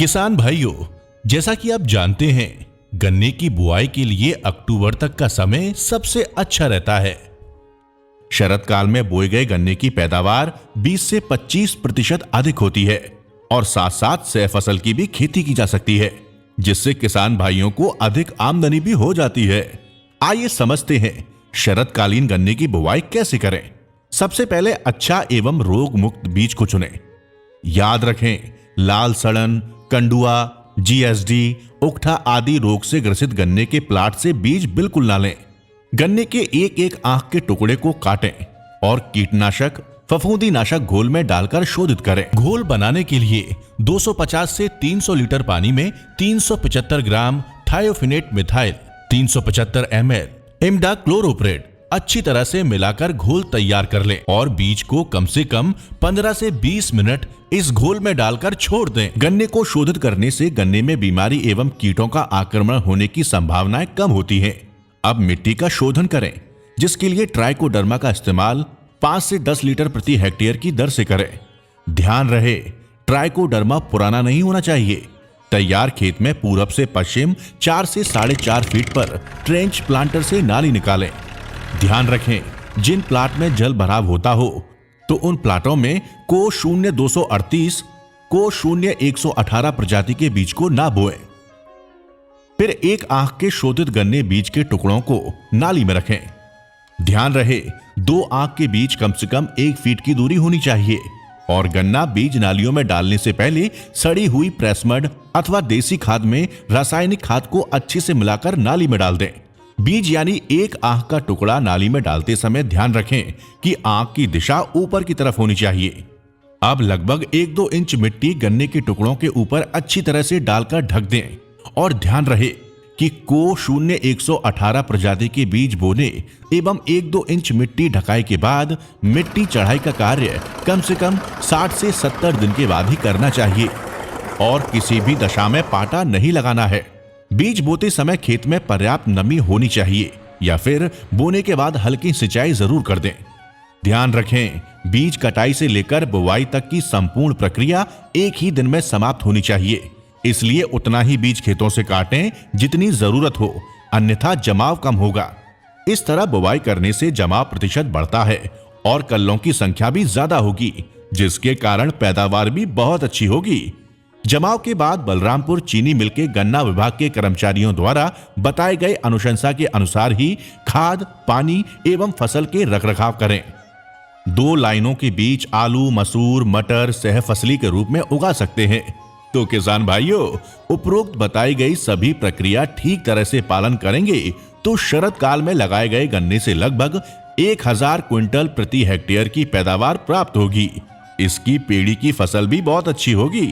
किसान भाइयों, जैसा कि आप जानते हैं, गन्ने की बुआई के लिए अक्टूबर तक का समय सबसे अच्छा रहता है। शरद काल में बोए गए गन्ने की पैदावार 20 से 25% अधिक होती है और साथ साथ सह फसल की भी खेती की जा सकती है, जिससे किसान भाइयों को अधिक आमदनी भी हो जाती है। आइए समझते हैं शरदकालीन गन्ने की बुआई कैसे करें। सबसे पहले अच्छा एवं रोग मुक्त बीज को चुनें। याद रखें, लाल सड़न, कंडुआ, जीएसडी, उकठा आदि रोग से ग्रसित गन्ने के प्लाट से बीज बिल्कुल ना लें। गन्ने के एक एक आंख के टुकड़े को काटें और कीटनाशक फफूंदीनाशक घोल में डालकर शोधित करें। घोल बनाने के लिए 250 से 300 लीटर पानी में 375 ग्राम थायोफिनेट मिथाइल, 375 ml इमिडाक्लोप्रिड अच्छी तरह से मिलाकर घोल तैयार कर लें और बीज को कम से कम 15 से 20 मिनट इस घोल में डालकर छोड़ दें। गन्ने को शोधित करने से गन्ने में बीमारी एवं कीटों का आक्रमण होने की संभावनाएं कम होती हैं। अब मिट्टी का शोधन करें, जिसके लिए ट्राइकोडर्मा का इस्तेमाल 5 से 10 लीटर प्रति हेक्टेयर की दर से करें। ध्यान रहे, ट्राइकोडर्मा पुराना नहीं होना चाहिए। तैयार खेत में पूरब से पश्चिम 4 से 4.5 फीट पर ट्रेंच प्लांटर से नाली निकालें। ध्यान रखें, जिन प्लाट में जल भराव होता हो तो उन प्लाटों में को 0238 को 0118 प्रजाति के बीज को ना बोएं। फिर एक आंख के शोधित गन्ने बीज के टुकड़ों को नाली में रखें। ध्यान रहे, 2 आंख के बीज कम से कम 1 फीट की दूरी होनी चाहिए और गन्ना बीज नालियों में डालने से पहले सड़ी हुई प्रेसमड अथवा देसी खाद में रासायनिक खाद को अच्छे से मिलाकर नाली में डाल दें। बीज यानी एक आंख का टुकड़ा नाली में डालते समय ध्यान रखें कि आंख की दिशा ऊपर की तरफ होनी चाहिए। अब लगभग 1-2 इंच मिट्टी गन्ने के टुकड़ों के ऊपर अच्छी तरह से डालकर ढक दें और ध्यान रहे कि को 0118 प्रजाति के बीज बोने एवं 1-2 इंच मिट्टी ढकाई के बाद मिट्टी चढ़ाई का कार्य कम से कम 60 से 70 दिन के बाद ही करना चाहिए और किसी भी दशा में पाटा नहीं लगाना है। बीज बोते समय खेत में पर्याप्त नमी होनी चाहिए या फिर बोने के बाद हल्की सिंचाई जरूर कर दें। ध्यान रखें, बीज कटाई से लेकर बुवाई तक की संपूर्ण प्रक्रिया एक ही दिन में समाप्त होनी चाहिए, इसलिए उतना ही बीज खेतों से काटें जितनी जरूरत हो, अन्यथा जमाव कम होगा। इस तरह बुवाई करने से जमाव प्रतिशत बढ़ता है और कल्लों की संख्या भी ज्यादा होगी, जिसके कारण पैदावार भी बहुत अच्छी होगी। जमाव के बाद बलरामपुर चीनी मिल के गन्ना विभाग के कर्मचारियों द्वारा बताए गए अनुशंसा के अनुसार ही खाद, पानी एवं फसल के रखरखाव करें। 2 लाइनों के बीच आलू, मसूर, मटर सह फसली के रूप में उगा सकते हैं। तो किसान भाइयों, उपरोक्त बताई गई सभी प्रक्रिया ठीक तरह से पालन करेंगे तो शरद काल में लगाए गए गन्ने से लगभग 1000 क्विंटल प्रति हेक्टेयर की पैदावार प्राप्त होगी। इसकी पेड़ी की फसल भी बहुत अच्छी होगी।